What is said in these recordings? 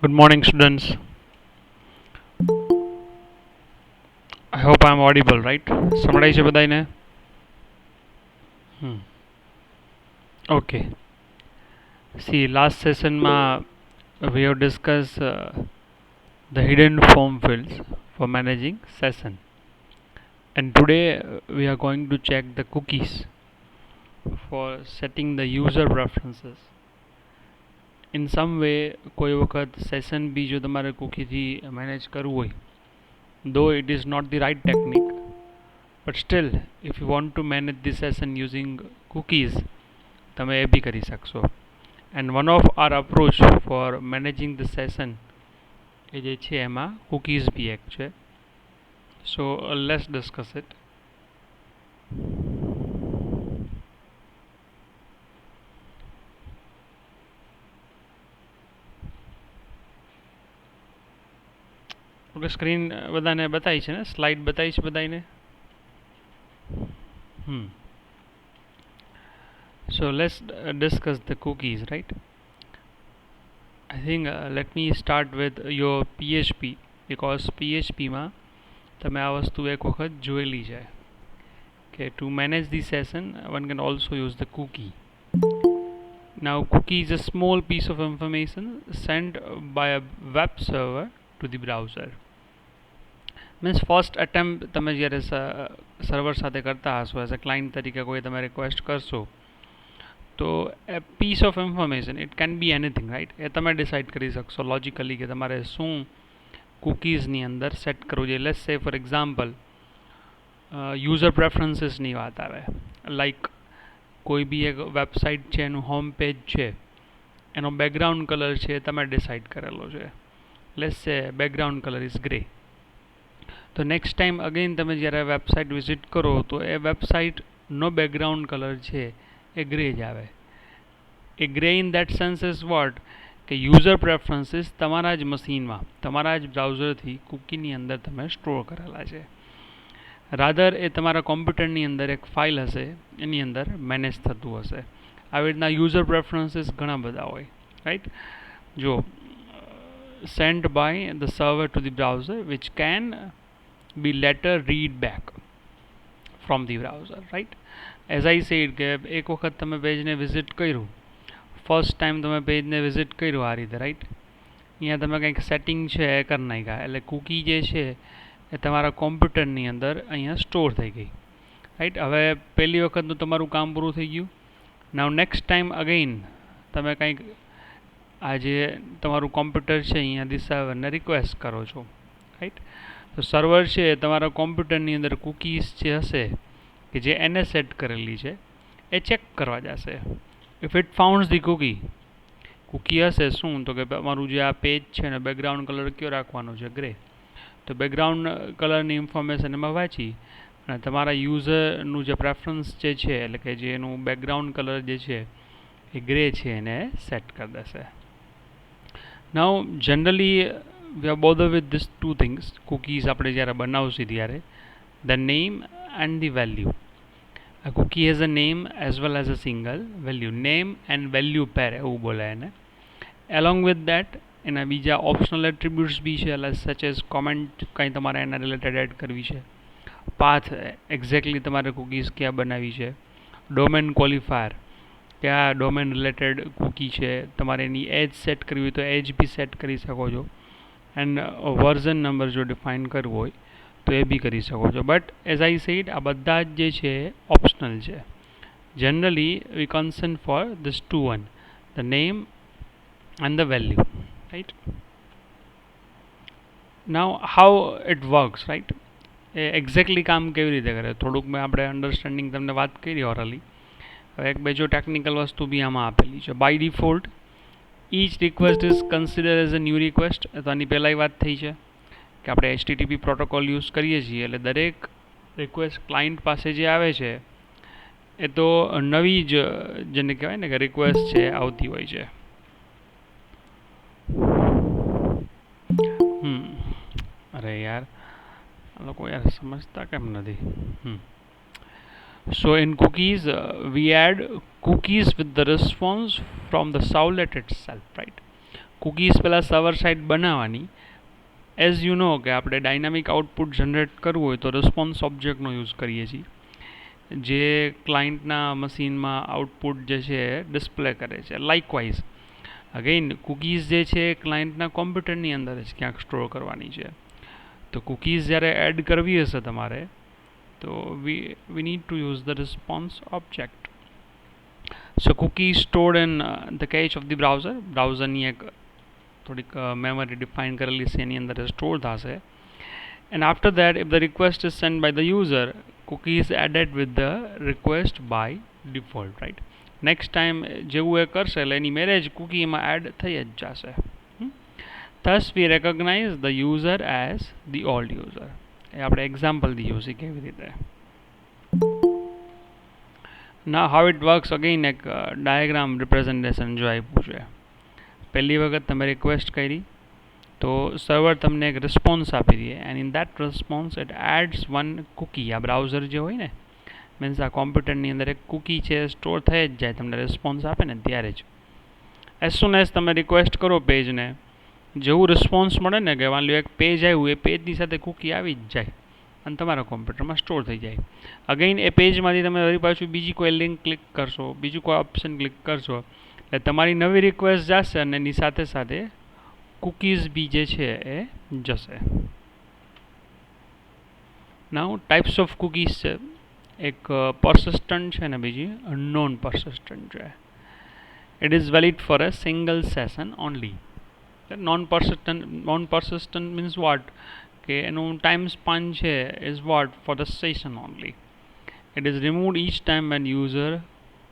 Good morning, students. I hope I'm audible, right? સંભળાય છે બધાને? Okay. See, last session we have discussed the hidden form fields for managing session, and today we are going to check the cookies for setting the user preferences. In some way, કોઈ વખત session બી જો તમારે કુકીથી manage કરવું હોય, though it is not the right technique, but still if you want to manage the session using cookies તમે એ બી કરી શકશો. And one of our approach for managing the session એ જે છે એમાં cookies બી એક છે. So let's discuss it. Okay, screen બધાને બતાવી છે ને? સ્લાઇડ બતાવી છે બધાને? So let's discuss the cookies, right? I think let me start with your PHP, because PHP માં તમે આ વસ્તુ એક વખત જોયેલી છે કે to manage the session one can also use the cookie. Now cookie is a small piece of information sent by a web server to the browser. Means first attempt તમે જ્યારે સર્વર સાથે કરતા હશો એઝ અ ક્લાયન્ટ તરીકે કોઈ તમે request કરશો તો a piece of information it can be anything, right? એ તમે ડિસાઇડ કરી શકશો લોજિકલી કે તમારે શું કૂકીઝની અંદર સેટ કરવું જોઈએ. લેટ્સ સે ફોર એક્ઝામ્પલ યુઝર પ્રેફરન્સીસની વાત આવે, લાઈક કોઈ બી એક વેબસાઇટ છે એનું હોમ પેજ છે, એનો બેકગ્રાઉન્ડ કલર છે તમે ડિસાઇડ કરેલો છે. લેટ્સ સે બેકગ્રાઉન્ડ કલર ઇઝ ગ્રે. તો નેક્સ્ટ ટાઈમ અગેન તમે જ્યારે વેબસાઇટ વિઝિટ કરો તો એ વેબસાઇટનો બેકગ્રાઉન્ડ કલર છે એ ગ્રે જ આવે. એ grey in that sense is what કે યુઝર પ્રેફરન્સીસ તમારા જ મશીનમાં તમારા જ બ્રાઉઝરથી કૂકીની અંદર તમે સ્ટોર કરેલા છે. રાધર એ તમારા કોમ્પ્યુટરની અંદર એક ફાઇલ હશે, એની અંદર મેનેજ થતું હશે. આવી રીતના યુઝર પ્રેફરન્સીસ ઘણા બધા હોય, રાઈટ? જો sent by the server to the browser which can be later read back from the browser, right? As I said કે એક વખત તમે પેજને વિઝિટ કર્યું, ફર્સ્ટ ટાઈમ તમે પેજને વિઝિટ કર્યું આ રીતે, રાઈટ? અહીંયા તમે કંઈક સેટિંગ છે એ કરી નાખ્યા એટલે કૂકી જે છે એ તમારા કોમ્પ્યુટરની અંદર અહીંયા સ્ટોર થઈ ગઈ, રાઈટ? હવે પહેલી વખતનું તમારું કામ પૂરું થઈ ગયું. નાવ નેક્સ્ટ ટાઈમ અગેઇન તમે કંઈક આ જે તમારું કોમ્પ્યુટર છે અહીંયાથી સર્વરને રિક્વેસ્ટ કરો છો, રાઈટ? તો સર્વર છે તમારા કોમ્પ્યુટરની અંદર કૂકીઝ જે હશે કે જે એને સેટ કરેલી છે એ ચેક કરવા જશે. ઇફ ઇટ ફાઉન્ડ્સ ધી કૂકી હશે શું તો કે તમારું જે આ પેજ છે ને બેકગ્રાઉન્ડ કલર કયો રાખવાનો છે? ગ્રે. તો બેકગ્રાઉન્ડ કલરની ઇન્ફોર્મેશન એમાં વાંચી અને તમારા યુઝરનું જે પ્રેફરન્સ જે છે એટલે કે જે એનું બેકગ્રાઉન્ડ કલર જે છે એ ગ્રે છે એને સેટ કરી દેશે. નાઉ generally we are bothered with these two things. Cookies આપણે જ્યારે બનાવશું ત્યારે the name and the value. A cookie has a name as well as a single value. Name and value pair એવું બોલે એને. Along with that એના બીજા optional attributes બી છે, such as comment કંઈ તમારે એના રિલેટેડ એડ કરવી છે, પાથ એક્ઝેક્ટલી તમારે કૂકીઝ ક્યાં બનાવી છે, ડોમેન ક્વોલિફાયર ક્યાં ડોમેન રિલેટેડ કૂકી છે, તમારે એની એજ સેટ કરવી હોય તો એજ બી સેટ કરી શકો છો, એન્ડ વર્ઝન નંબર જો ડિફાઇન કરવું હોય તો એ બી કરી શકો છો. બટ એઝ આઈ સેડ આ બધા જ જે છે ઓપ્શનલ છે. Generally we concern for this two one, the name and the value, right? Now how it works, right? એ એક્ઝેક્ટલી કામ કેવી રીતે કરે થોડુંક મેં આપણે અન્ડરસ્ટેન્ડિંગ તમને વાત કરી ઓરલી. હવે એક બે જો ટેકનિકલ વસ્તુ બી આમાં આપેલી છે. By default each request is considered as a new request. તો આની પહેલાંય વાત થઈ છે કે આપણે HTTP પ્રોટોકોલ યુઝ કરીએ છીએ એટલે દરેક રિક્વેસ્ટ ક્લાયન્ટ પાસે જે આવે છે એ તો નવી જ જેને કહેવાય ને કે રિક્વેસ્ટ છે આવતી હોય છે. અરે યાર આ લોકો યાર સમજતા કેમ નથી? So in cookies, we add cookies with the response from the servlet itself, right? Cookies પહેલાં સર્વર સાઇડ બનાવવાની. એઝ યુ નો કે આપણે ડાયનામિક આઉટપુટ જનરેટ કરવું હોય તો રિસ્પોન્સ ઓબ્જેક્ટનો યુઝ કરીએ છીએ, જે ક્લાયન્ટના મશીનમાં આઉટપુટ જે છે એ ડિસ્પ્લે કરે છે. લાઇકવાઇઝ અગેઇન કૂકીઝ જે છે એ ક્લાયન્ટના કોમ્પ્યુટરની અંદર જ ક્યાંક સ્ટોર કરવાની છે. તો કૂકીઝ જ્યારે એડ કરવી હશે તમારે તો we need to use the response object. So cookie stored in the cache of the browser. બ્રાઉઝરની એક થોડીક મેમરી ડિફાઇન કરેલી છે એની અંદર સ્ટોર થશે. And after that, if the request is sent by the user, cookie is added with the request by default, right? Next time જેવું એ કરશે એટલે એની marriage કૂકીમાં add થઈ જ જશે. Thus we recognize the user as the old user. એ આપણે example દીધું છે કેવી રીતે. Now how it works, again એક ડાયાગ્રામ રિપ્રેઝન્ટેશન જો આપ્યું છે. પહેલી વખત તમે રિક્વેસ્ટ કરી તો સર્વર તમને એક રિસ્પોન્સ આપી દે, and in that response it adds one cookie. આ બ્રાઉઝર જે હોય ને, મીન્સ આ કોમ્પ્યુટરની અંદર એક કૂકી છે સ્ટોર થઈ જ જાય તમને રિસ્પોન્સ આપે ને ત્યારે જ. એઝ સુન એઝ તમે રિક્વેસ્ટ કરો પેજને, જેવું રિસ્પોન્સ મળે ને કે માની લો એક પેજ આવ્યું, એ પેજની સાથે કૂકી આવી જ જાય અને તમારા કોમ્પ્યુટરમાં સ્ટોર થઈ જાય. અગેઇન એ પેજમાંથી તમે વળી પાછું બીજી કોઈ લિંક ક્લિક કરશો, બીજું કોઈ ઓપ્શન ક્લિક કરશો એટલે તમારી નવી રિક્વેસ્ટ જશે અને એની સાથે સાથે કૂકીઝ બી જે છે એ જશે. નાઉ ટાઈપ્સ ઓફ કૂકીઝ છે. એક persistent છે ને બીજી non persistent છે. It is valid for a single session only. Non-persistent means what? કે એનું ટાઈમ સ્પાન છે is what? For the session only. It is removed each time when user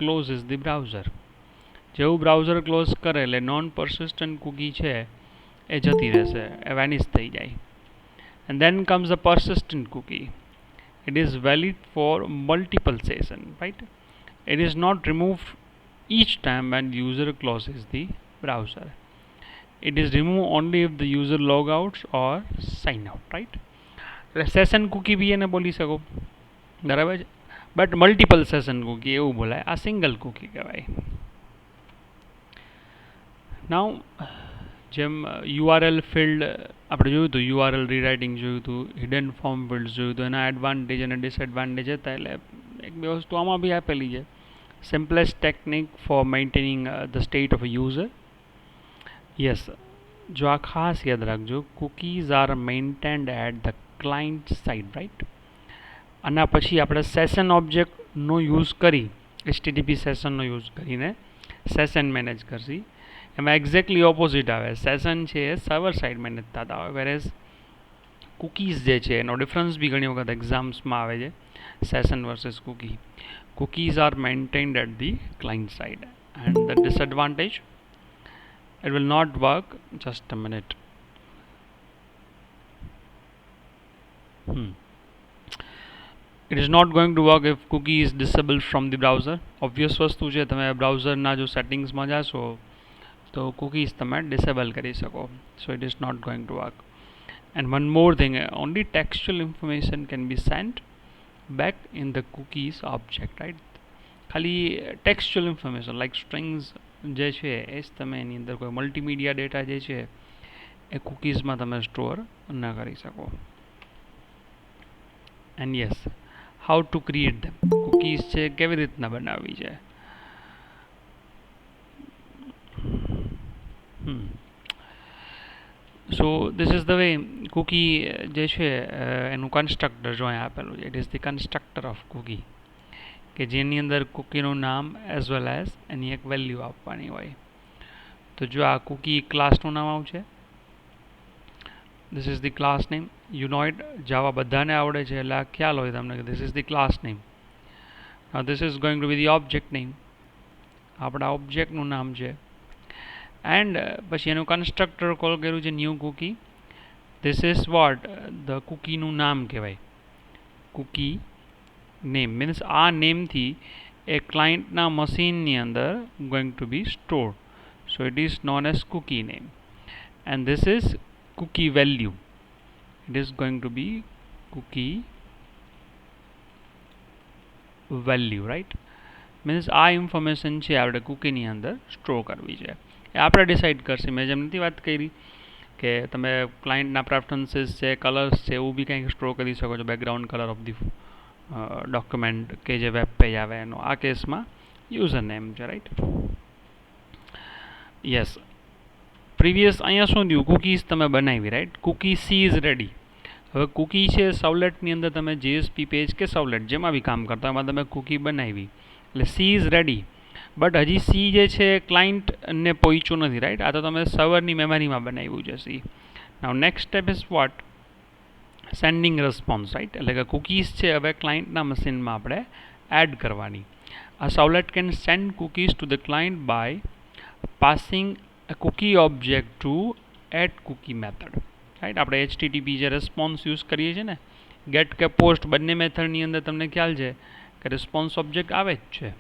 closes the browser. જેવું browser close કરે એટલે non persistent cookie છે એ જતી રહેશે, એ vanish થઈ જાય. And then comes the persistent cookie. It is valid for multiple sessions, right? It is not removed each time when user closes the browser. It is removed only if the user log out or sign out, right? Session cookie બી એને બોલી શકો, બરાબર છે, but multiple session cookie એવું બોલાય, આ single cookie કહેવાય. નાઉ જેમ યુઆરએલ ફિલ્ડ આપણે જોયું હતું, યુઆરએલ રીરાઇટિંગ જોયું હતું, હિડન ફોર્મ ફિલ્ડ જોયું હતું, એના એડવાન્ટેજ અને ડિસએડવાન્ટેજ હતા. એટલે એક બે વસ્તુ આમાં બી આપેલી છે. Simplest technique for maintaining the state of user. Yes, જો આ ખાસ યાદ રાખજો, cookies are maintained at the client side, right? આના પછી આપણે સેશન ઓબ્જેક્ટનો યુઝ કરી, એચટીટીપી સેશનનો યુઝ કરીને સેશન મેનેજ કરશી. એમાં એક્ઝેક્ટલી ઓપોઝિટ આવે. સેશન છે એ સર્વર સાઇડ મેનેજ થતા હોય, વેરેઝ કૂકીઝ જે છે એનો ડિફરન્સ બી ઘણી વખત એક્ઝામ્સમાં આવે છે, session versus cookie. Cookies are maintained at the client side, and the disadvantage, it will not work. Just a minute. It is not going to work if cookie is disabled from the browser. Obvious વસ્તુ છે, તમે બ્રાઉઝરના જો સેટિંગ્સમાં જાશો તો cookies તમે disable કરી શકો. So it is not going to work. And one more thing, only textual information can be sent back in the cookies object, right? ખાલી ટેક્સ્ચ્યુઅલ ઇન્ફોર્મેશન લાઈક સ્ટ્રિંગ્સ જે છે એ જ તમે એની અંદર કોઈ મલ્ટીમીડિયા ડેટા જે છે એ કૂકીઝમાં તમે સ્ટોર ન કરી શકો. And yes, how to create them. Cookies છે કેવી રીતના બનાવવી છે. So this is the way cookie જે છે એનું કન્સ્ટ્રક્ટર જો અહીંયા આપેલું છે. It is the constructor of cookie, કે જેની અંદર કૂકીનું નામ એઝ વેલ એઝ એની એક વેલ્યુ આપવાની હોય. તો જો આ કૂકી ક્લાસનું નામ આવશે, this is the class name. યુનોઇડ જાવા બધાને આવડે છે એટલે આ ખ્યાલ હોય તમને કે this is the class name. This is going to be the object name, આપણા ઓબ્જેક્ટનું નામ છે. એન્ડ પછી એનું કન્સ્ટ્રક્ટર કોલ કર્યું છે new cookie. This is what, the કૂકીનું નામ કહેવાય. કૂકી નેમ મીન્સ આ નેમથી એ ક્લાયન્ટના મશીનની અંદર going to be stored. So it is known as cookie name. And this is cookie value. It is going to be cookie value, right? Means આ information છે આપણે કૂકીની અંદર સ્ટોર કરવી છે. એ આપણે ડિસાઇડ કરશે. મેં જેમ નથી વાત કરી કે તમે ક્લાયન્ટના પ્રેફરન્સીસ છે, કલર્સ છે, એવું બી કંઈક સ્ટોર કરી શકો છો, background colour of the document કે જે વેબ પેજ આવે એનો. આ કેસમાં યુઝર નેમ છે, રાઈટ. યસ, પ્રીવિયસ અહીંયા શું થયું, કૂકીઝ તમે બનાવી, right. Cookie she is ready. હવે કૂકી છે સવલેટની અંદર, તમે જેએસપી પેજ કે સવલેટ જેમાં બી કામ કરતા એમાં તમે કૂકી બનાવી, એટલે સી ઇઝ રેડી. બટ હજી સી જે છે ક્લાયન્ટને પહોંચ્યું નથી, રાઈટ. આ તો તમે સર્વરની મેમરીમાં બનાવ્યું છે C. Now next step is what, sending response, right. એટલે કે કૂકીઝ છે હવે ક્લાયન્ટના મશીનમાં આપણે એડ કરવાની. આ servlet can send cookies to the client by passing a cookie object to add cookie method, right. આપણે HTTP જે રિસ્પોન્સ યુઝ કરીએ છીએ ને, ગેટ કે પોસ્ટ બંને મેથડની અંદર તમને ખ્યાલ છે કે રિસ્પોન્સ ઓબ્જેક્ટ આવે જ છે.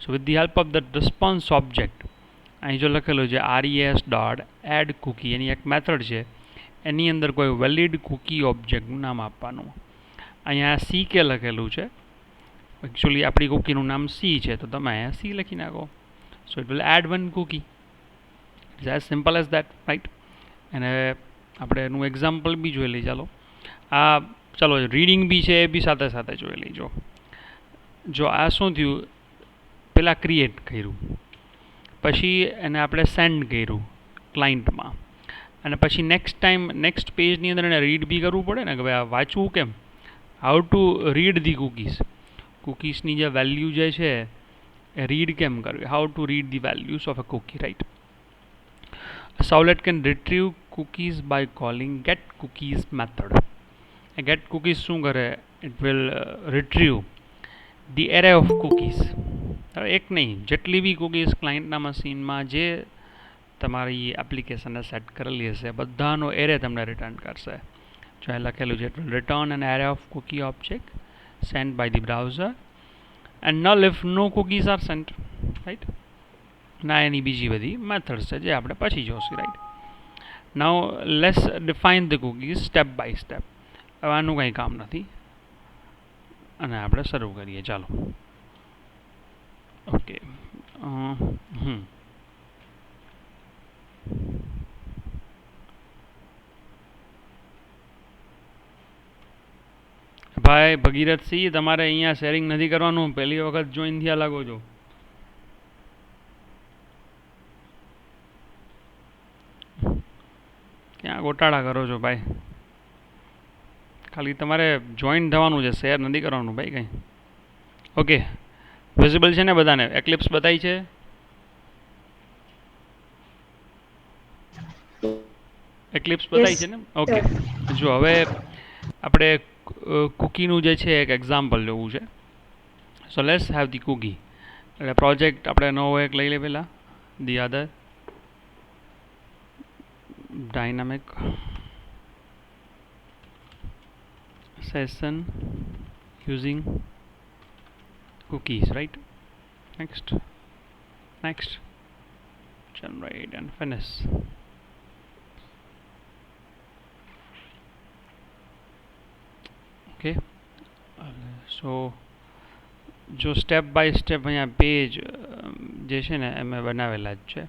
સો with the help of the response object, અહીં જો લખેલું છે res ડોટ એડ કૂકી, એની એક મેથડ છે, એની અંદર કોઈ વેલિડ કૂકી ઓબ્જેક્ટનું નામ આપવાનું. અહીંયા સી કે લખેલું છે, એકચ્યુઅલી આપણી કૂકીનું નામ સી છે, તો તમે અહીંયા સી લખી નાખો. So it will add one cookie. It's as simple as that, right. અને આપણે એનું એક્ઝામ્પલ બી જોઈ લઈએ. ચાલો રીડિંગ બી છે એ બી સાથે સાથે જોઈ લઈજો. જો આ શું થયું, પહેલાં ક્રિએટ કર્યું, પછી એને આપણે સેન્ડ કર્યું ક્લાયન્ટમાં, અને પછી નેક્સ્ટ પેજની અંદર એને રીડ બી કરવું પડે ને કે ભાઈ આ વાંચવું કેમ, how to read the cookies. કૂકીઝની જે વેલ્યુ જે છે એ રીડ કેમ કરવી, how to read the values of a cookie, right. Sowlet can retrieve cookies by calling getCookies method. getCookies શું કરે, it will retrieve the array of cookies. એક નહીં, જેટલી બી કૂકીઝ ક્લાયન્ટના મશીનમાં જે તમારી એપ્લિકેશનને સેટ કરેલી હશે બધાનો એરે તમને રિટર્ન કરશે. જો અહીં લખેલું છે, it will return an array of cookie object sent by the browser and null if no cookies are sent, right. ના એની બીજી બધી મેથડ્સ છે જે આપણે પછી જોઈશું, right. Now let's define the cookies step by step. હવે આનું કંઈ કામ નથી અને આપણે શરૂ કરીએ. ચાલો, ઓકે. ભાઈ ભગીરથસિંહ, તમારે અહીંયા શેરિંગ નથી કરવાનું, પહેલી વખત જોઈન થયા લાગો છો. ક્યાં ગોટાળા કરો છો ભાઈ? ખાલી તમારે જોઈન થવાનું છે, શેર નથી કરવાનું ભાઈ કંઈ. ઓકે, વિઝિબલ છે ને બધાને? એક્લિપ્સ બતાવી છે? એક્લિપ્સ બતાવી છે ને? ઓકે. જો હવે આપણે કૂકીનું જે છે એક એક્ઝામ્પલ લેવું છે. So let's have the cookie. એટલે પ્રોજેક્ટ આપણે નવો એક લઈ લે પહેલાં, the other dynamic session using cookies, right. Next, generate and finish. Okay, so જો સ્ટેપ બાય સ્ટેપ અહીંયા પેજ જે છે ને એ મેં બનાવેલા જ છે.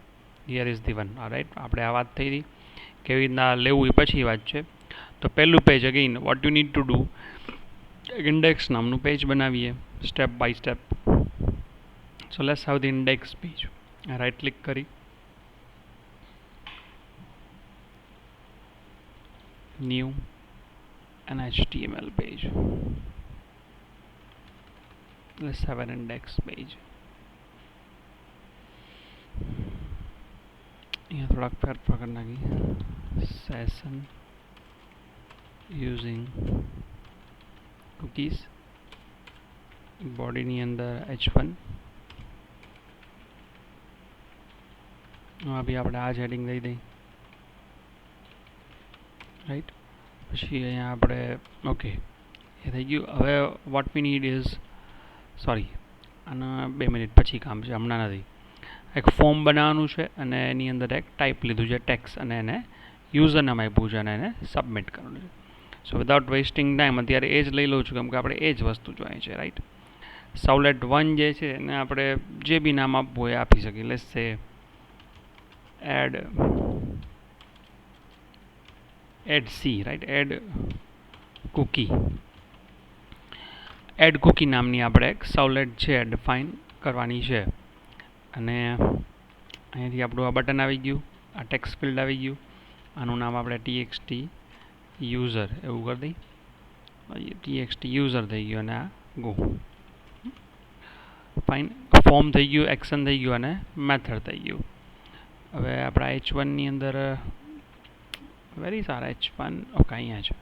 Here is the one, right. આપણે આ વાત થઈ હતી કેવી રીતના લેવું એ પછી વાત છે. તો પહેલું page again what you need to do, index નામનું પેજ બનાવીએ step by step. So let's have the index page. Right click કરી new an HTML page. Let's have an index page. यहाँ थोड़ा फेरफार करना की session using cookies, body ની અંદર h1. अभी આપણે આ જ હેડિંગ દઈ દઈ, રાઈટ. પછી અહીંયા આપણે ઓકે એ થઈ ગયું. હવે what we need is, sorry આના 2 મિનિટ પછી કામ છે, હમણાં નથી. એક ફોર્મ બનાવવાનું છે અને એની અંદર એક ટાઈપ લીધું છે ટેક્સ, અને એને યુઝર નામ આપ્યું છે અને એને સબમિટ કરવાનું છે. સો વિધાઉટ વેસ્ટિંગ ટાઈમ અત્યારે એ જ લઈ લઉં છું કેમ કે આપણે એ જ વસ્તુ જોઈએ છે, રાઈટ. Sowlet 1 જે છે એને આપણે જે બી નામ આપવું હોય આપી શકીએ. Let's say add C right add cookie નામની આપણે એક સાવલેટ છે ડિફાઇન કરવાની છે. અને અહીંયાથી આપણું આ બટન આવી ગયું, આ ટેક્સ્ટ ફિલ્ડ આવી ગયું, આનું નામ આપણે txt યુઝર એવું કરી દઈ, txt યુઝર થઈ ગયું અને આ ગો ફાઇન. ફોર્મ થઈ ગયું, એક્શન થઈ ગયું અને મેથડ થઈ ગયું. હવે આપણા h1 ની અંદર વેરી સારા h1 ઓકે અહીંયા છે,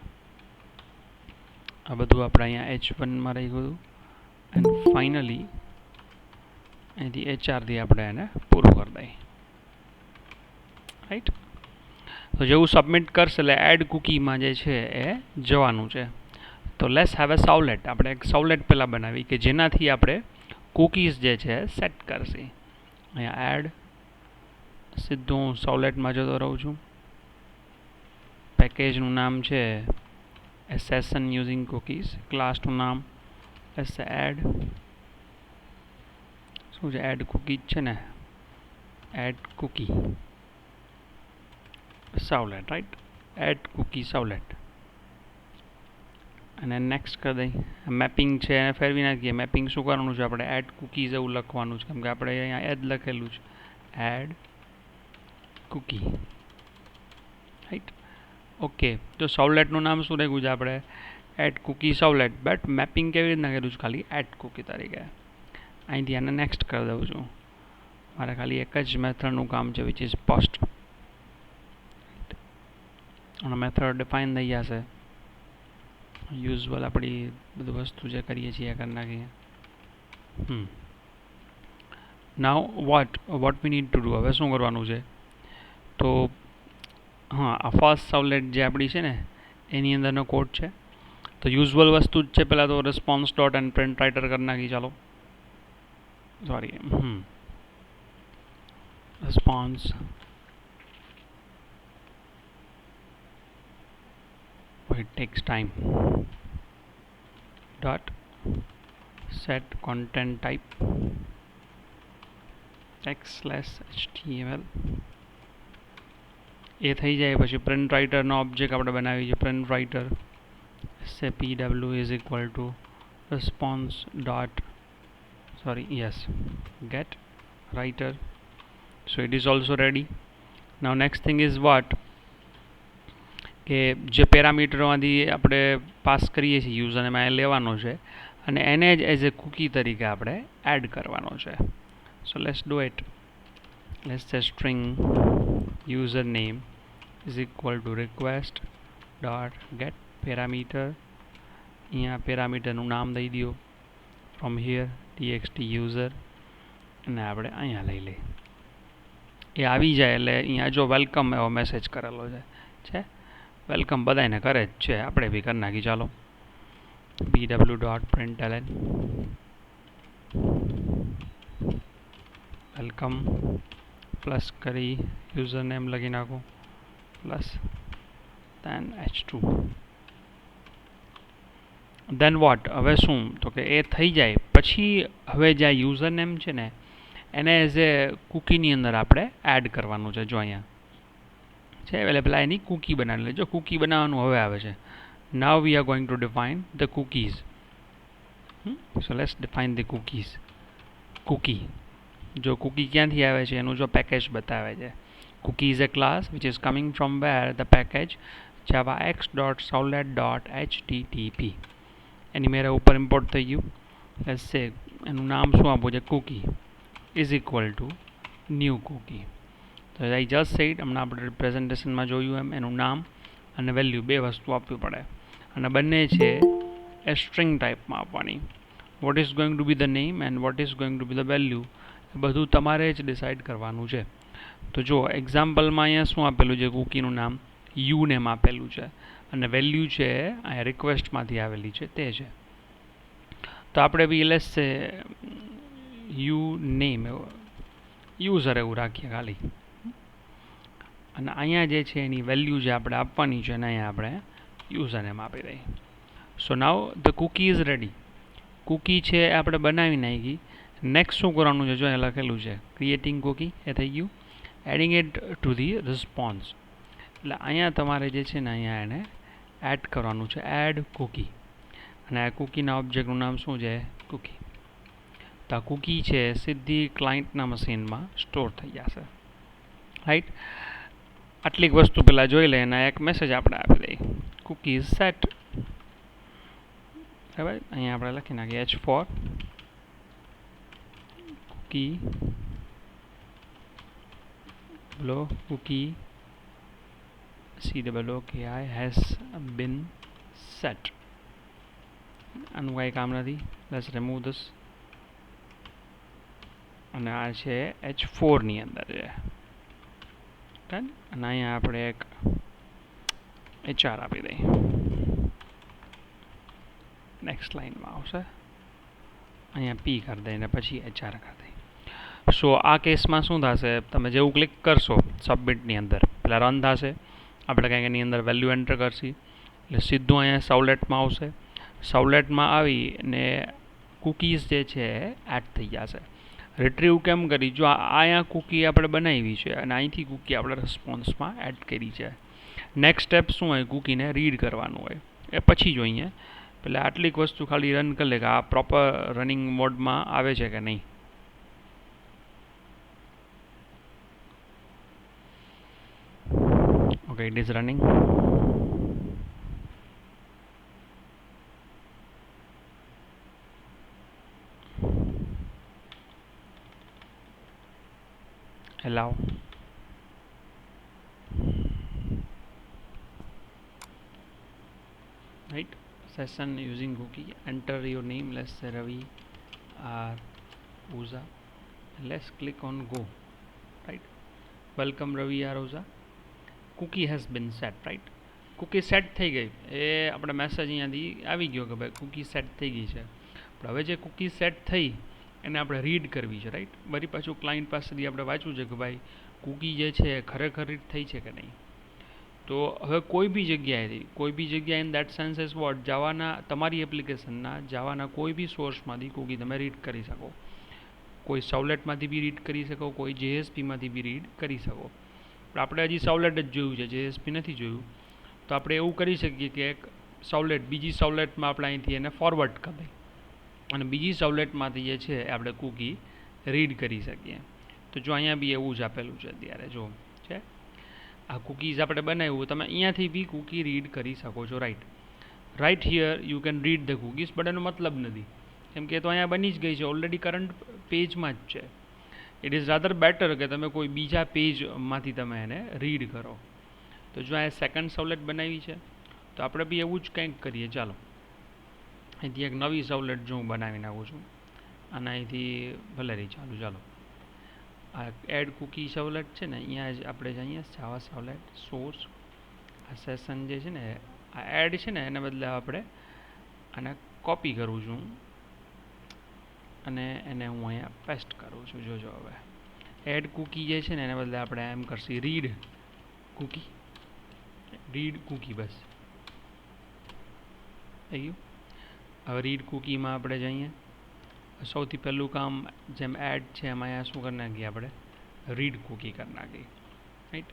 આ બધું આપણે અહીંયા h1 માં રહી ગયું. એન્ડ ફાઇનલી અહીંથી hr થી આપણે એને પૂરું કરી દઈએ રાઈટ. તો જેવું સબમિટ કરશે એટલે એડ કૂકીમાં જે છે એ જવાનું છે. તો લેટ્સ હેવ અ સાવલેટ. આપણે એક સાવલેટ પહેલાં બનાવી કે જેનાથી આપણે કૂકીઝ જે છે સેટ કરશે. અહીંયા એડ સીધું હું સાવલેટમાં જતો રહું છું. પેકેજનું નામ છે session using cookies, ક્લાસનું નામ એડ શું છે, એડ કૂકી છે ને, add cookie servlet right, add cookie servlet. અને નેક્સ્ટ કરી દઈ. મેપિંગ છે એને ફેરવી નાખીએ. મેપિંગ શું કરવાનું છે, આપણે એડ કૂકીઝ એવું લખવાનું છે, કેમ કે આપણે અહીંયા એડ લખેલું છે, એડ કૂકી રાઈટ. ઓકે, તો સાવલેટનું નામ શું રાખ્યું છે આપણે, એડ કૂકી સાવલેટ, બટ મેપિંગ કેવી રીતના કર્યું છે, ખાલી એડ કૂકી તરીકે. અહીંથી આને નેક્સ્ટ કરી દઉં છું. મારે ખાલી એક જ મેથડનું કામ છે વિચ ઇઝ પોસ્ટ. અને મેથડ ડિફાઇન થઈ જશે. યુઝ્યુઅલ આપણી બધી વસ્તુ જે કરીએ છીએ એ કરી નાખીએ. નાઉ what we need to do, હવે શું કરવાનું છે, તો હા આ ફર્સ્ટ સાવલેટ જે આપણી છે ને એની અંદરનો કોડ છે. તો યુઝ્યુઅલ વસ્તુ જ છે, પહેલાં તો response dot and print writer કરી નાખી. ચાલો sorry response it takes time dot set content type text/html. એ થઈ જાય પછી પ્રિન્ટ રાઇટરનો ઓબ્જેક્ટ આપણે બનાવી છે, print writer pw is equal to response dot get writer. So it is also ready. Now next thing is what, કે જે પેરામીટરમાંથી આપણે pass કરીએ છીએ યુઝરને એમાં લેવાનો છે અને એને જ એઝ એ કૂકી તરીકે આપણે એડ કરવાનો છે. So let's do it. Let's say string user name is equal to request dot get parameter. અહીંયા પેરામીટરનું નામ દઈ દો, ફ્રોમ હિયર txt યુઝર, અને આપણે અહીંયા લઈ લઈએ. એ આવી જાય એટલે અહીંયા જો વેલકમ એવો મેસેજ કરેલો છે. વેલકમ બધાને કરે જ છે, આપણે બી કરી નાખી. ચાલો pw.println વેલકમ પ્લસ કરી યુઝર નેમ લખી નાખો plus then h2. then what, હવે શું, તો કે એ થઈ જાય પછી હવે જે યુઝર નેમ છે ને એને એઝ એ કૂકીની અંદર આપણે એડ કરવાનું છે. જો અહીંયા છે અવેલેબલ, એની કૂકી બનાવી લેજો. કૂકી બનાવવાનું હવે આવે છે. Now we are going to define the cookies. So let's define the cookies. Cookie જો કૂકી ક્યાંથી આવે છે એનું જો પેકેજ બતાવે છે. Cookie is a class which is coming from where the package javax.savlet.http. એની મેરે ઉપર ઇમ્પોર્ટ થઈ ગયું. લેટ્સ સે એનું નામ શું આપવું છે, cookie is equal to new cookie. તો આઈ જસ્ટ સેડ, હમણાં આપણે પ્રેઝન્ટેશનમાં જોયું એમ એનું નામ અને વેલ્યુ બે વસ્તુ આપવી પડે, અને બંને છે એ સ્ટ્રિંગ ટાઈપમાં આપવાની. What is going to be the name and what is going to be the value એ બધું તમારે જ ડિસાઇડ કરવાનું છે. તો જો એક્ઝામ્પલમાં અહીંયા શું આપેલું છે, કૂકીનું નામ યુ નેમ આપેલું છે અને વેલ્યુ છે અહીંયા રિક્વેસ્ટમાંથી આવેલી છે તે છે. તો આપણે બી let's say you name user એવું રાખીએ ખાલી, અને અહીંયા જે છે એની વેલ્યુ જે આપણે આપવાની છે અને અહીંયા આપણે યુઝર નેમ આપી દઈએ. So now the cookie is ready. Cookie છે એ આપણે બનાવી નાખી. નેક્સ્ટ શું કરવાનું છે, જો અહીંયા લખેલું છે ક્રિએટિંગ કૂકી, એ થઈ ગયું. Adding it to the response. એટલે અહીંયા તમારે જે છે ને અહીંયા એને એડ કરવાનું છે, એડ કૂકી. અને આ કૂકીના ઓબ્જેક્ટનું નામ શું છે? કૂકી. તો આ કૂકી છે સીધી ક્લાયન્ટના મશીનમાં સ્ટોર થઈ જશે, રાઈટ. આટલીક વસ્તુ પહેલાં જોઈ લે અને એક મેસેજ આપણે આપી દઈએ, કૂકી ઇઝ સેટ. બરાબર, અહીંયા આપણે લખી નાખીએ H4 cookie cookie COOKI has been set. આનું કાંઈ કામ નથી. Let's remove this. અને આ છે H4 ની અંદર છે, અને અહીંયા આપણે એક HR આપી દઈએ. નેક્સ્ટ લાઇનમાં આવશે, અહીંયા P કરી દઈએ અને પછી HR કરી દઈએ. સો આ કેસમાં શું થશે? તમે જેવું ક્લિક કરશો સબમિટની અંદર, પહેલાં રન થશે, આપણે કંઈક એની અંદર વેલ્યુ એન્ટર કરશી, એટલે સીધું અહીંયા સાવલેટમાં આવશે. સાવલેટમાં આવીને કૂકીઝ જે છે એડ થઈ જશે. રિટ્રીવ કેમ કરી? જો અહીંયા કૂકી આપણે બનાવી છે અને અહીંથી કૂકી આપણે રિસ્પોન્સમાં એડ કરી છે. નેક્સ્ટ સ્ટેપ શું હોય? કૂકીને રીડ કરવાનું હોય, એ પછી જોઈએ. એટલે આટલીક વસ્તુ ખાલી રન કરી લે કે આ પ્રોપર રનિંગ મોડમાં આવે છે કે નહીં. Okay, it is running. Allow. Right, session using cookie. Enter your name. Let's say Ravi or Uza. Let's click on go. Right, welcome Ravi or Uza. Cookie has been set, right. Cookie set થઈ ગઈ, એ આપણે message અહીંયાથી આવી ગયો કે ભાઈ cookie set થઈ ગઈ છે. પણ હવે જે કૂકી સેટ થઈ એને આપણે રીડ કરવી છે, રાઈટ. વળી પાછું ક્લાયન્ટ પાસેથી આપણે વાંચવું છે કે ભાઈ કૂકી જે છે ખરેખર રીડ થઈ છે કે નહીં. તો હવે કોઈ બી જગ્યાએ in that sense is what, જાવાના તમારી એપ્લિકેશનના જાવાના કોઈ બી સોર્સમાંથી કૂકી તમે રીડ કરી શકો. કોઈ સાવલેટમાંથી બી રીડ કરી શકો, કોઈ JSPમાંથી બી રીડ કરી શકો. આપણે હજી સાવલેટ જ જોયું છે, JSP નથી જોયું. તો આપણે એવું કરી શકીએ કે એક સાવલેટ બીજી સાવલેટમાં આપણે અહીંથી એને ફોરવર્ડ કરી દઈએ અને બીજી સાવલેટમાંથી જે છે આપણે કૂકી રીડ કરી શકીએ. તો જો અહીંયા બી એવું જ આપેલું છે અત્યારે, જો છે આ કૂકીઝ આપણે બનાવ્યું, તમે અહીંયાથી બી કૂકી રીડ કરી શકો છો, right here you can read the cookies. But એનો મતલબ નથી, કેમ કે તો અહીંયા બની જ ગઈ છે, ઓલરેડી કરંટ પેજમાં જ છે. ઇટ ઇઝ રાધર બેટર કે તમે કોઈ બીજા પેજમાંથી તમે એને રીડ કરો. તો જો આ સેકન્ડ સાવલેટ બનાવી છે, તો આપણે બી એવું જ કંઈક કરીએ. ચાલો અહીંથી એક નવી સાવલેટ જો હું બનાવી નાખું છું, અને અહીંથી ભલે રહી ચાલો આ એડ કૂકી સાવલેટ છે ને, અહીંયા જ આપણે જઈએ જાવા સાવલેટ સોર્સ. આ સેશન જે છે ને, આ એડ છે ને, એને બદલે આપણે આને કોપી કરું છું અને એને હું અહીંયા પેસ્ટ કરું છું. જોજો હવે એડ કૂકી જે છે ને એને બદલે આપણે એમ કરશું રીડ કૂકી, બસ થઈ ગયું. હવે રીડ કૂકીમાં આપણે જઈએ. સૌથી પહેલું કામ જેમ એડ છે એમાં અહીંયા શું કરી નાખીએ, આપણે રીડ કૂકી કરી નાખીએ, રાઈટ.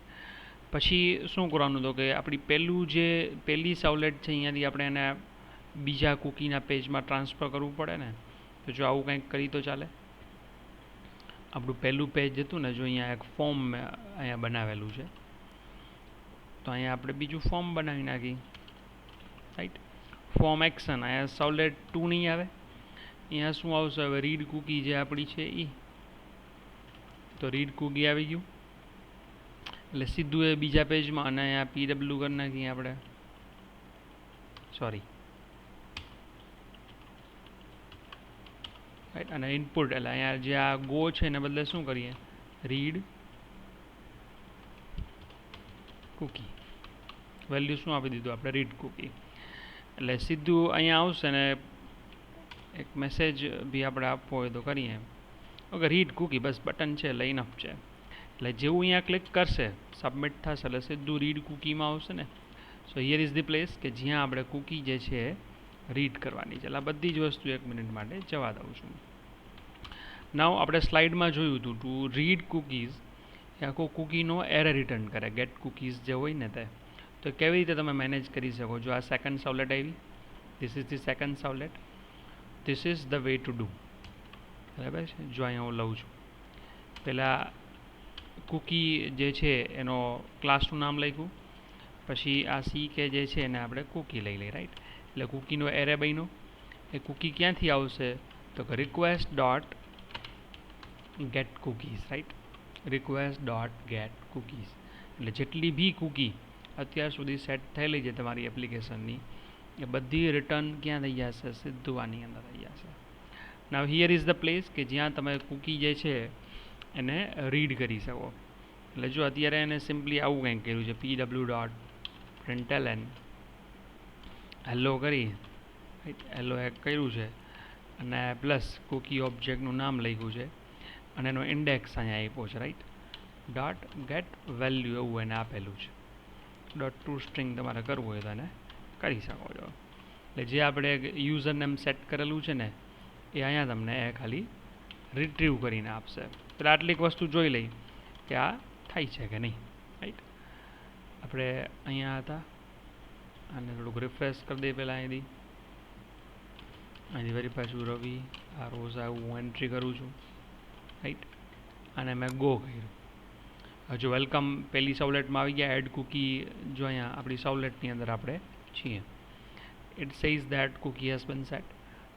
પછી શું કરવાનું તો કે આપણી પહેલી સાવલેટ છે અહીંયાથી આપણે એને બીજા કૂકીના પેજમાં ટ્રાન્સફર કરવું પડે ને. તો જો આવું કંઈક કરી તો ચાલે. આપણું પહેલું પેજ હતું ને, જો અહીંયા એક ફોર્મ અહીંયા બનાવેલું છે, તો અહીંયા આપણે બીજું ફોર્મ બનાવી નાખી, રાઈટ. ફોર્મ એક્શન, અહીંયા સાવલેટ 2 નહીં આવે, અહીંયા શું આવશે હવે? રીડ કૂકી જે આપણી છે એ. તો રીડ કૂકી આવી ગયું, એટલે સીધું એ બીજા પેજમાં, અને અહીંયા PW કરી નાખીએ આપણે, સોરી, રાઈટ. અને ઇનપુટ, એટલે અહીંયા જે આ ગો છે એને બદલે શું કરીએ? Read cookie. વેલ્યુ શું આપી દીધું આપણે? Read cookie. એટલે સીધું અહીંયા આવશે ને એક મેસેજ બી આપણે આપવો હોય તો કરીએ. ઓકે, રીડ કૂકી, બસ બટન છે, એટલે ઇનફ છે. એટલે જેવું અહીંયા ક્લિક કરશે સબમિટ થશે એટલે સીધું રીડ કૂકીમાં આવશે ને. સો હિયર ઇઝ ધી પ્લેસ કે જ્યાં આપણે કૂકી જે છે રીડ કરવાની છે. એટલે બધી જ વસ્તુ 1 મિનિટ માટે જવા દઉં છું. નાવ આપણે સ્લાઇડમાં જોયું હતું, ટુ રીડ કૂકીઝ એ આખો કૂકીનો એરે રિટર્ન કરે, ગેટ કૂકીઝ જે હોય ને તે. તો કેવી રીતે તમે મેનેજ કરી શકો? જો આ સેકન્ડ સવલેટ આવી, this is the second servlet, this is the way to do. બરાબર છે? જો અહીંયા હું લઉં છું, પહેલાં કૂકી જે છે એનો ક્લાસનું નામ લખ્યું, પછી આ સી કે જે છે એને આપણે કૂકી લઈ લઈએ, રાઈટ? એટલે કૂકીનો એરે બન્યો. એ કૂકી ક્યાંથી આવશે? તો કે request dot get cookies, right? Request dot get cookies એટલે જેટલી બી કૂકી અત્યાર સુધી સેટ થયેલી છે તમારી એપ્લિકેશનની, એ બધી રિટર્ન ક્યાં થઈ જશે? સીધું આની અંદર થઈ જશે. નાવ હિયર ઇઝ ધ પ્લેસ કે જ્યાં તમે કૂકી જે છે એને રીડ કરી શકો. એટલે જો અત્યારે એને સિમ્પલી આવું કંઈક કર્યું છે, pw ડોટ println હેલો કરી, હેલો એક કર્યું છે, અને પ્લસ કૂકી ઓબ્જેક્ટનું નામ લખ્યું છે, અને એનો ઇન્ડેક્સ અહીંયા આપ્યો છે, રાઈટ? ડોટ ગેટ વેલ્યુ એવું એને આપેલું છે. ડોટ ટુ સ્ટ્રિંગ તમારે કરવું હોય તો એને કરી શકો છો. એટલે જે આપણે યુઝર નેમ સેટ કરેલું છે ને એ અહીંયા તમને એ ખાલી રિટ્રીવ કરીને આપશે. એટલે આટલીક વસ્તુ જોઈ લઈ કે આ થાય છે કે નહીં, રાઈટ? આપણે અહીંયા હતા, આને થોડુંક રિફ્રેશ કરી દઈએ પહેલાં અહીંથી વરી પાછું રવિ આ રોઝ હું એન્ટ્રી કરું છું, રાઈટ? અને મેં ગો કર્યું. હજુ વેલકમ પહેલી સવલેટમાં આવી ગયા, એડ કૂકી. જો અહીંયા આપણી સવલેટની અંદર આપણે છીએ. It says that cookie has been set.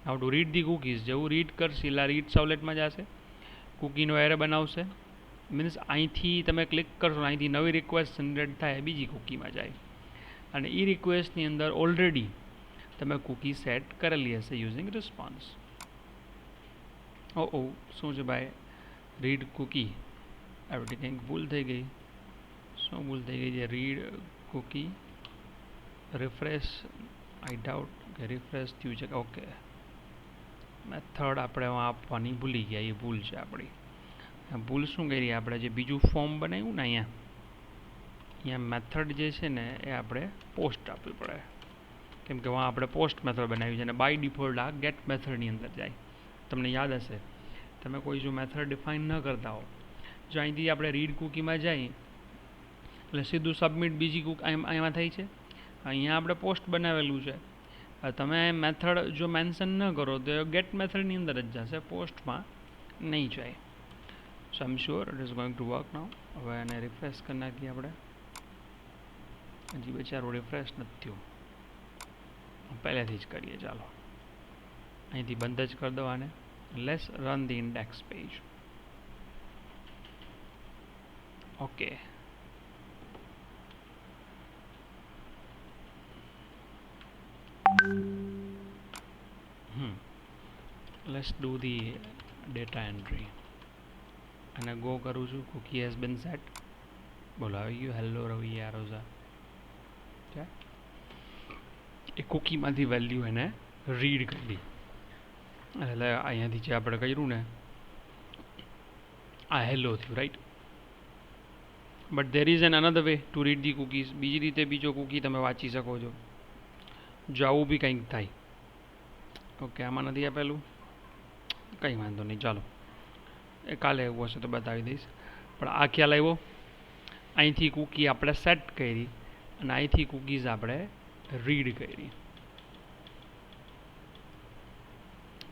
Now to read the cookies. જેવું રીડ કરશે એટલે રીડ સવલેટમાં જશે, કૂકીનો એરે બનાવશે. મીન્સ અહીંથી તમે ક્લિક કરશો, અહીંથી નવી રિક્વેસ્ટ જનરેટ થાય, બીજી કૂકીમાં જાય. અને એ રિક્વેસ્ટની અંદર ઓલરેડી તમે કૂકી સેટ કરેલી હશે યુઝિંગ રિસ્પોન્સ. ઓ શું છે ભાઈ? રીડ કૂકી આપણી કંઈક ભૂલ થઈ ગઈ. શું ભૂલ થઈ ગઈ છે? Read cookie refresh. I doubt કે રિફ્રેશ થયું છે. ઓકે, મેથડ આપણે આપવાની ભૂલી ગયા, એ ભૂલ છે આપણી. ભૂલ શું કરી? આપણે જે બીજું ફોર્મ બનાવ્યું ને અહીંયા મેથડ જે છે ને એ આપણે પોસ્ટ આપવી પડે, કેમ કે વहाँ આપણે પોસ્ટ મેથડ બનાવી છે અને બાય ડિફોલ્ટ આ ગેટ મેથડની અંદર જાય. તમને યાદ હશે, તમે કોઈ જો મેથડ ડિફાઇન ન કરતા હો, જો અહીંથી આપણે રીડ કૂકીમાં જઈએ એટલે સીધું સબમિટ બીજી કૂક અહીંમાં થઈ છે. અહીંયા આપણે પોસ્ટ બનાવેલું છે, તમે મેથડ જો મેન્શન ન કરો તો ગેટ મેથડની અંદર જ જશે, પોસ્ટમાં નહીં જાય. So I am sure it is going to work now. હવે એને રિફ્રેશ કરી નાખીએ આપણે. હજી બચારો રિફ્રેશ નથી થયું, પહેલેથી જ કરીએ. ચાલો અહીંથી બંધ જ કરી દો આને. Let's run the index page. Okay, let's do the data entry. અને ગો કરું છું. Cookie has been set. બોલો આવી ગયું. હેલો રવિ આરોઝા. એ કૂકીમાંથી વેલ્યુ એને રીડ કરી. એટલે અહીંયાથી જે આપણે કર્યું ને આ હેલો થયું, right? But there is an another way to read the cookies. બીજી રીતે બીજો કૂકી તમે વાંચી શકો છો જો આવું બી કંઈક થાય. ઓકે, આમાં નથી આપેલું, કંઈ વાંધો નહીં. ચાલો એ કાલે એવું હશે તો બતાવી દઈશ. પણ આ ખ્યાલ આવ્યો. અહીંથી કૂકી આપણે સેટ કરી અને અહીંથી કૂકીઝ આપણે રીડ કરી.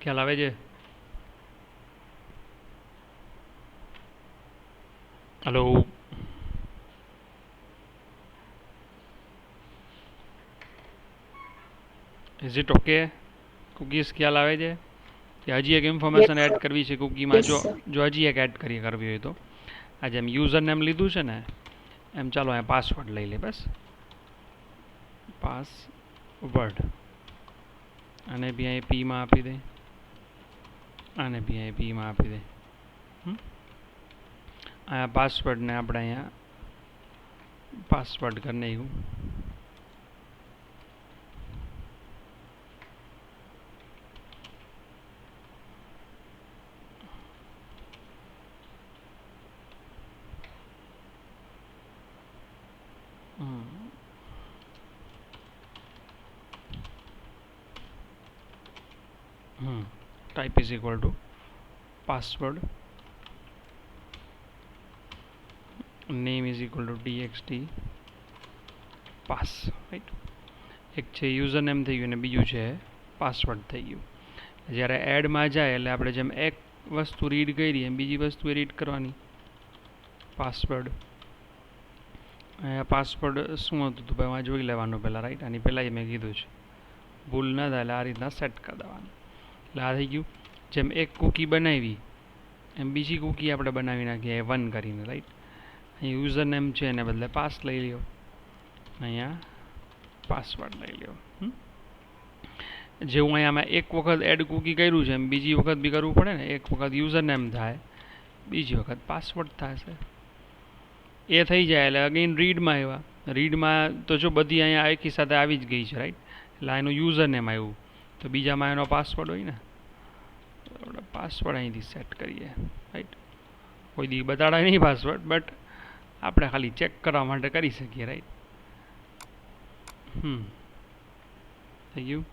ખ્યાલ આવે છે? Hello, is it okay? Cookies ખ્યાલ આવે છે કે હજી એક ઇન્ફોર્મેશન એડ કરવી છે કૂકીમાં? જો હજી એક એડ કરવી હોય તો આ જેમ યુઝર નેમ લીધું છે ને એમ ચાલો અહીંયા પાસવર્ડ લઈ લે. બસ પાસવર્ડ. અને બી અહીં પીમાં આપી દે, આને બી અહીં પીમાં આપી દે. અહીંયા પાસવર્ડને આપણે અહીંયા પાસવર્ડ કરી નાખ્યું. type is equal to password name is equal to txt pass, right? એક છે યુઝર નેમ થઈ ગયું અને બીજું છે પાસવર્ડ થઈ ગયું. જ્યારે એડમાં જાય એટલે આપણે જેમ એક વસ્તુ રીડ કરી એમ બીજી વસ્તુ રીડ કરવાની. પાસવર્ડ પાસવર્ડ શું હતું તો ભાઈ જોઈ લેવાનું પહેલાં, રાઈટ? આની પહેલાં મેં કીધું છે, ભૂલ ન થાય એટલે આ રીતના સેટ કરી દેવાનું. એટલે આ થઈ ગયું. જેમ એક કૂકી બનાવી એમ બીજી કૂકી આપણે બનાવી નાખીએ 1 કરીને, રાઈટ? અહીં યુઝર નેમ છે એને બદલે પાસ લઈ લ્યો, અહીંયા પાસવર્ડ લઈ લ્યો. જેવું અહીંયા એક વખત એડ કૂકી કર્યું છે એમ બીજી વખત બી કરવું પડે ને. એક વખત યુઝર નેમ થાય, બીજી વખત પાસવર્ડ થશે. એ થઈ જાય એટલે અગેન રીડમાં આવ્યા. રીડમાં તો જો બધી અહીંયા એકી સાથે આવી જ ગઈ છે, રાઈટ? એટલે એનું યુઝર નેમ આવ્યું તો બીજામાં એનો પાસવર્ડ હોય ને, આપણે પાસવર્ડ અહીંથી સેટ કરીએ, રાઈટ? કોઈ દી બતાડાય નહીં પાસવર્ડ, બટ આપણે ખાલી ચેક કરવા માટે કરી શકીએ, રાઈટ? થઈ ગયું.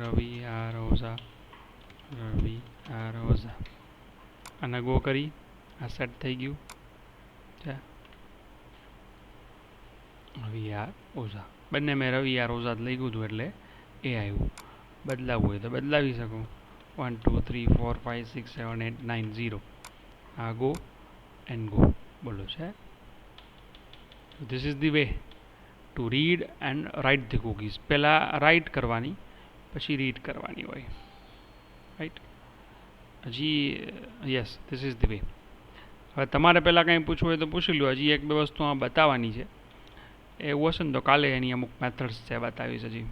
રવિ આર ઓઝા, રવિ આર ઓઝા. અને ગો કરી, આ સેટ થઈ ગયું છે. રવિ આર ઓઝા બંને મેં રવિ આર ઓઝા લખ્યું હતું એટલે એ આવ્યું. બદલાવવું હોય તો બદલાવી શકું. 1 2 3 4 5 6 7 8 9 0. આ ગો એન્ડ ગો બોલો છે. This is the way to read and write the cookies. પહેલાં રાઇટ કરવાની પછી રીડ કરવાની હોય, રાઈટ? હજી yes, this is the way. હવે તમારે પહેલાં કંઈ પૂછવું હોય તો પૂછી લો. હજી એક બે વસ્તુ આ બતાવવાની છે. એવું હશે ને તો કાલે એની અમુક મેથડ્સ છે બતાવીશ. હજી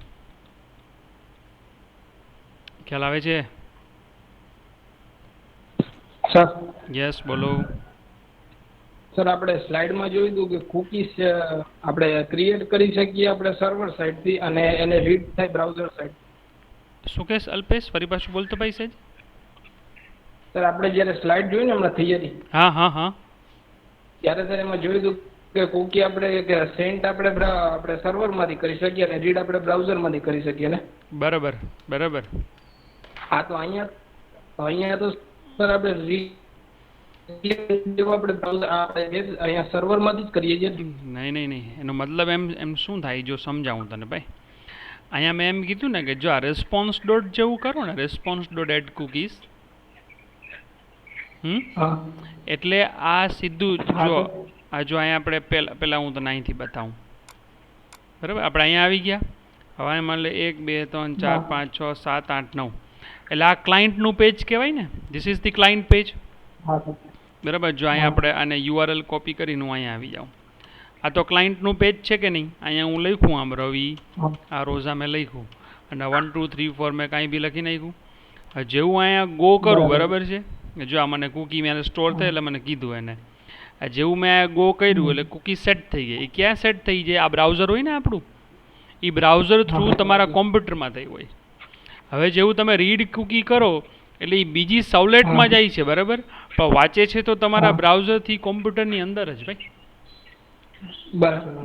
ખ્યાલ આવે છે? સર યસ બોલો. સર આપણે સ્લાઇડમાં જોયું હતું કે કૂકીઝ આપણે ક્રિએટ કરી શકીએ આપણે સર્વર સાઇડથી અને એને રીડ થાય બ્રાઉઝર સાઇડ. શું કહેશ અલ્પેશ? ફરી પાછું બોલતો ભાઈ સહેજ. સર આપણે જ્યારે સ્લાઇડ જોઈ ને હમણાં થિયરી, હા હા હા, ત્યારે સર એમાં જોયું હતું કે કૂકી આપણે કે સેન્ટ આપણે સર્વરમાંથી કરી શકીએ અને રીડ આપણે બ્રાઉઝરમાંથી કરી શકીએ ને. બરાબર બરાબર. હા તો અહીંયા તો સર આપણે આપણે બ્રાઉઝર અહીંયા સર્વરમાંથી જ કરીએ છીએ. નહીં નહીં નહીં, એનો મતલબ એમ શું થાય જો સમજાવું તને ભાઈ. અહીંયા મેં એમ કીધું ને કે જો આ રેસ્પોન્સ ડોટ જેવું કરો ને, રેસ્પોન્સ ડોટ એડ કૂકીઝ, એટલે આ સીધું જો આ જો અહીંયા આપણે પહેલાં હું તને અહીંથી બતાવું, બરાબર? આપણે અહીંયા આવી ગયા. હવે માની લે 1 2 3 4 5 6 7 8 9, એટલે આ ક્લાયન્ટનું પેજ કહેવાય ને. This is the client page, બરાબર? જો અહીંયા આપણે આને યુઆરએલ કોપી કરીને હું અહીંયા આવી જાઉં. આ તો ક્લાયન્ટનું પેજ છે કે નહીં? અહીંયા હું લખ્યું આમ રવિ આ રોઝા મેં લખ્યું અને 1 2 3 4 મેં કાંઈ બી લખી નાખ્યું. જેવું અહીંયા ગો કરું, બરાબર છે? જો આ મને કૂકી મેં સ્ટોર થાય એટલે મને કીધું એને. જેવું મેં ગો કર્યું એટલે કૂકી સેટ થઈ ગઈ. એ ક્યાં સેટ થઈ જાય? આ બ્રાઉઝર હોય ને આપણું, એ બ્રાઉઝર થ્રુ તમારા કોમ્પ્યુટરમાં થઈ હોય. હવે જેવું તમે રીડ કૂકી કરો એટલે એ બીજી સવલેટમાં જાય છે, બરાબર? પણ વાંચે છે તો તમારા બ્રાઉઝરથી કોમ્પ્યુટરની અંદર જ ભાઈ.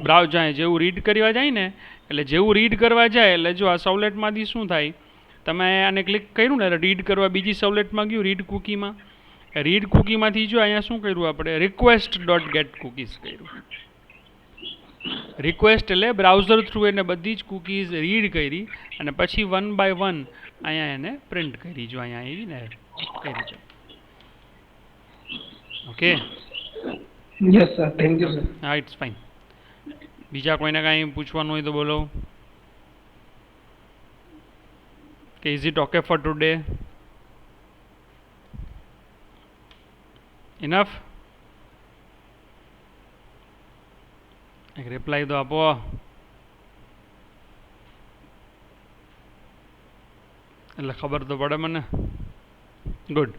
બ્રાઉઝર જેવું રીડ કરવા જાય ને, એટલે જેવું રીડ કરવા જાય એટલે જો આ સવલેટમાંથી શું થાય, તમે આને ક્લિક કર્યું ને એટલે રીડ કરવા બીજી સવલેટમાં ગયું, રીડ કૂકીમાં. રીડ કૂકીમાંથી જો અહીંયા શું કર્યું આપણે, રિક્વેસ્ટ ડોટ ગેટ કૂકીઝ કર્યું. રિક્વેસ્ટ એટલે બ્રાઉઝર થ્રુ એને બધી જ કૂકીઝ રીડ કરી અને પછી 1 by 1 અહીંયા એને પ્રિન્ટ કરી. જો અહીંયા આવી ને કરી છે. Okay, yes sir, thank you sir. હા, ઇટ્સ ફાઇન. બીજા કોઈને કાંઈ પૂછવાનું હોય તો બોલો. કે is it okay for today? Enough? એક રિપ્લાય તો આપો. એટલે ખબર તો પડે મને. ગુડ.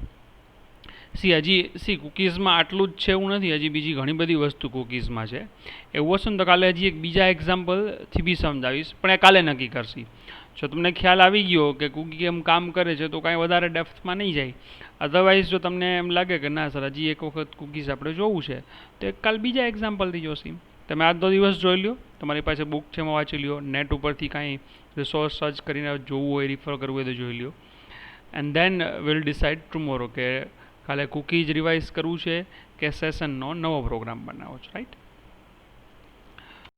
હજી કૂકીઝમાં આટલું જ છે એવું નથી, હજી બીજી ઘણી બધી વસ્તુ કૂકીઝમાં છે. એવું હશે ને તો કાલે હજી એક બીજા એક્ઝામ્પલથી બી સમજાવીશ, પણ એ કાલે નક્કી કરશી. જો તમને ખ્યાલ આવી ગયો કે કૂકી કેમ કામ કરે છે તો કાંઈ વધારે ડેપ્થમાં નહીં જાય. અધરવાઇઝ જો તમને એમ લાગે કે ના સર હજી એક વખત કૂકીઝ આપણે જોવું છે તો એક કાલ બીજા એક્ઝામ્પલથી જોશી. તમે આજનો દિવસ જોઈ લો, તમારી પાસે બુક છે એમાં વાંચી લ્યો, નેટ ઉપરથી કાંઈ રિસોર્સ સર્ચ કરીને જોવું હોય, રિફર કરવું હોય તો જોઈ લ્યો. And then will decide tomorrow કે કાલે કૂકીઝ રિવાઇઝ કરવું છે કે સેશનનો નવો પ્રોગ્રામ બનાવો છો, રાઈટ?